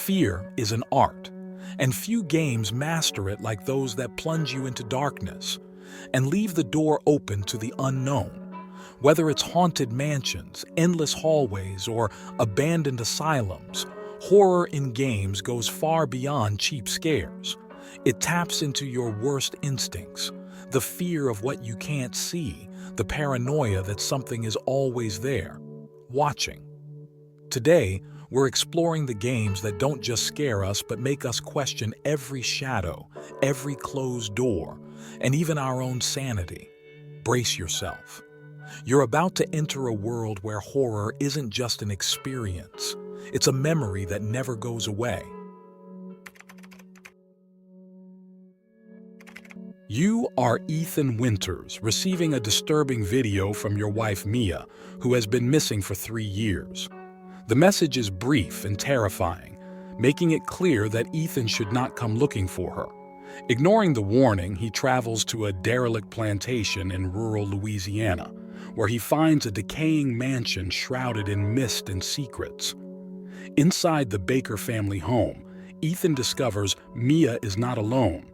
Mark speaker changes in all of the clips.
Speaker 1: Fear is an art, and few games master it like those that plunge you into darkness and leave the door open to the unknown. Whether it's haunted mansions, endless hallways, or abandoned asylums, horror in games goes far beyond cheap scares. It taps into your worst instincts, the fear of what you can't see, the paranoia that something is always there, watching. Today, we're exploring the games that don't just scare us but make us question every shadow, every closed door, and even our own sanity. Brace yourself. You're about to enter a world where horror isn't just an experience, it's a memory that never goes away. You are Ethan Winters, receiving a disturbing video from your wife Mia, who has been missing for 3 years. The message is brief and terrifying, making it clear that Ethan should not come looking for her. Ignoring the warning, he travels to a derelict plantation in rural Louisiana, where he finds a decaying mansion shrouded in mist and secrets. Inside the Baker family home, Ethan discovers Mia is not alone.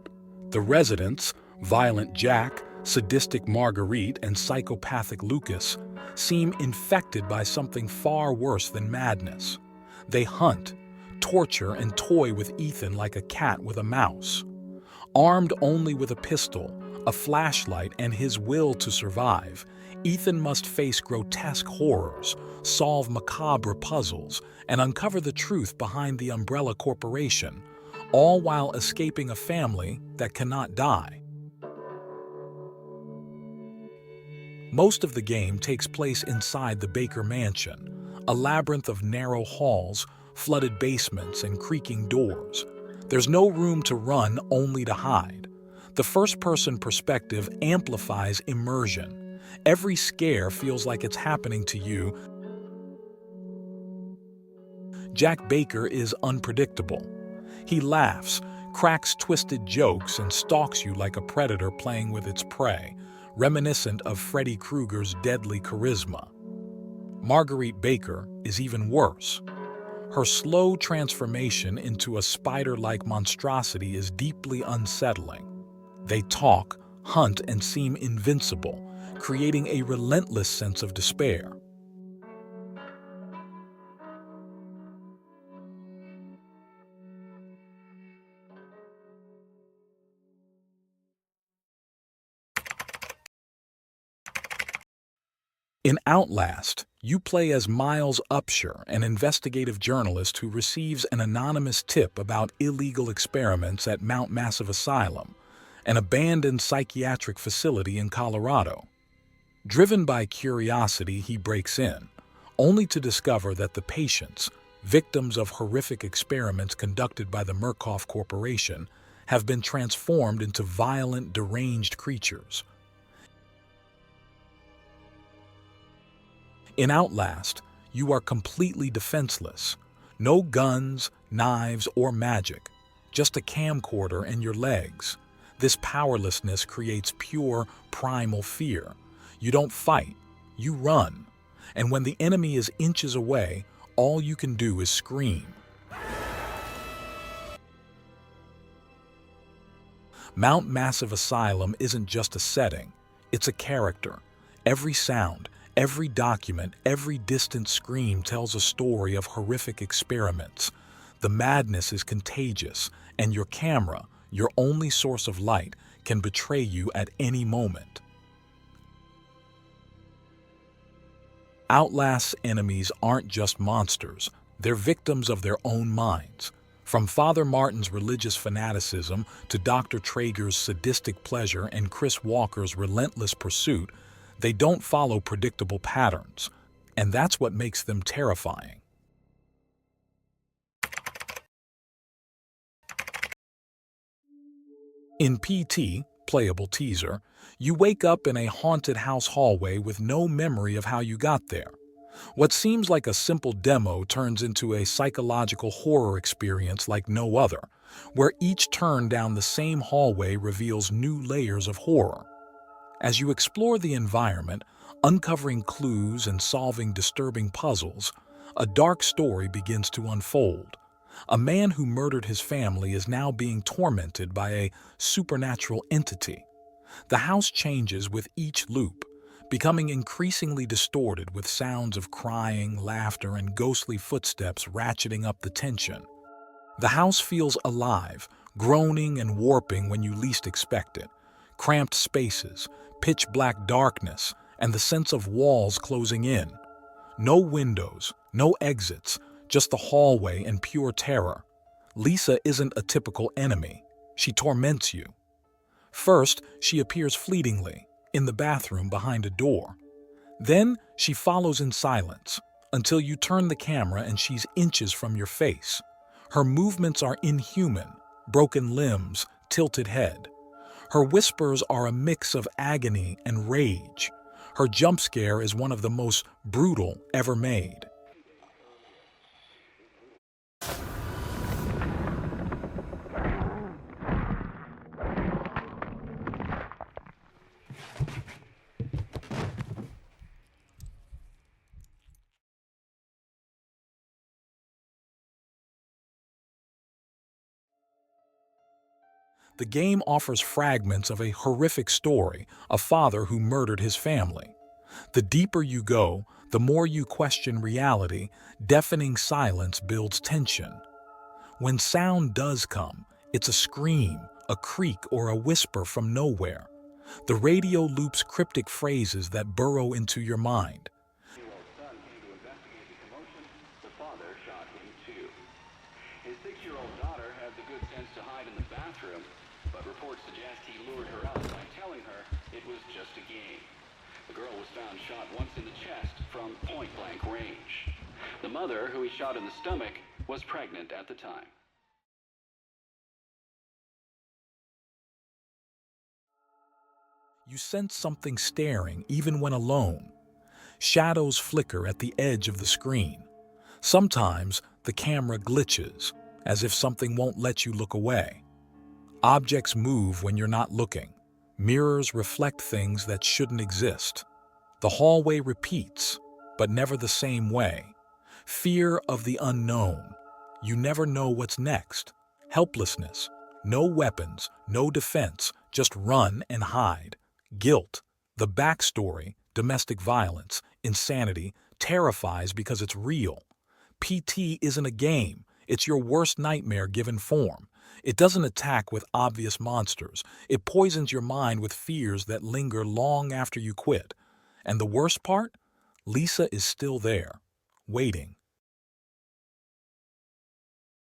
Speaker 1: The residents, violent Jack, sadistic Marguerite, and psychopathic Lucas, seem infected by something far worse than madness. They hunt, torture, and toy with Ethan like a cat with a mouse. Armed only with a pistol, a flashlight, and his will to survive, Ethan must face grotesque horrors, solve macabre puzzles, and uncover the truth behind the Umbrella Corporation, all while escaping a family that cannot die. Most of the game takes place inside the Baker Mansion, a labyrinth of narrow halls, flooded basements, and creaking doors. There's no room to run, only to hide. The first-person perspective amplifies immersion. Every scare feels like it's happening to you. Jack Baker is unpredictable. He laughs, cracks twisted jokes, and stalks you like a predator playing with its prey, reminiscent of Freddy Krueger's deadly charisma. Marguerite Baker is even worse. Her slow transformation into a spider-like monstrosity is deeply unsettling. They talk, hunt, and seem invincible, creating a relentless sense of despair. In Outlast, you play as Miles Upshur, an investigative journalist who receives an anonymous tip about illegal experiments at Mount Massive Asylum, an abandoned psychiatric facility in Colorado. Driven by curiosity, he breaks in, only to discover that the patients, victims of horrific experiments conducted by the Murkoff Corporation, have been transformed into violent, deranged creatures. In Outlast, you are completely defenseless. No guns, knives, or magic, just a camcorder and your legs. This powerlessness creates pure, primal fear. You don't fight, you run. And when the enemy is inches away, all you can do is scream. Mount Massive Asylum isn't just a setting, it's a character. Every sound, every document, every distant scream tells a story of horrific experiments. The madness is contagious, and your camera, your only source of light, can betray you at any moment. Outlast's enemies aren't just monsters, they're victims of their own minds. From Father Martin's religious fanaticism to Dr. Traeger's sadistic pleasure and Chris Walker's relentless pursuit, they don't follow predictable patterns, and that's what makes them terrifying. In PT, playable teaser, you wake up in a haunted house hallway with no memory of how you got there. What seems like a simple demo turns into a psychological horror experience like no other, where each turn down the same hallway reveals new layers of horror. As you explore the environment, uncovering clues and solving disturbing puzzles, a dark story begins to unfold. A man who murdered his family is now being tormented by a supernatural entity. The house changes with each loop, becoming increasingly distorted with sounds of crying, laughter, and ghostly footsteps ratcheting up the tension. The house feels alive, groaning and warping when you least expect it. Cramped spaces, pitch-black darkness, and the sense of walls closing in. No windows, no exits, just the hallway and pure terror. Lisa isn't a typical enemy. She torments you. First, she appears fleetingly, in the bathroom behind a door. Then, she follows in silence, until you turn the camera and she's inches from your face. Her movements are inhuman, broken limbs, tilted head. Her whispers are a mix of agony and rage. Her jump scare is one of the most brutal ever made. The game offers fragments of a horrific story, a father who murdered his family. The deeper you go, the more you question reality. Deafening silence builds tension. When sound does come, it's a scream, a creak, or a whisper from nowhere. The radio loops cryptic phrases that burrow into your mind.
Speaker 2: Son came to investigate the commotion. The father shot him too. His 6-year-old daughter had the good sense to hide in the bathroom, but reports suggest he lured her out by telling her it was just a game. The girl was found shot once in the chest from point-blank range. The mother, who he shot in the stomach, was pregnant at the time.
Speaker 1: You sense something staring even when alone. Shadows flicker at the edge of the screen. Sometimes the camera glitches, as if something won't let you look away. Objects move when you're not looking. Mirrors reflect things that shouldn't exist. The hallway repeats, but never the same way. Fear of the unknown. You never know what's next. Helplessness. No weapons, no defense, just run and hide. Guilt. The backstory, domestic violence, insanity, terrifies because it's real. PT isn't a game. It's your worst nightmare given form. It doesn't attack with obvious monsters. It poisons your mind with fears that linger long after you quit. And the worst part? Lisa is still there, waiting,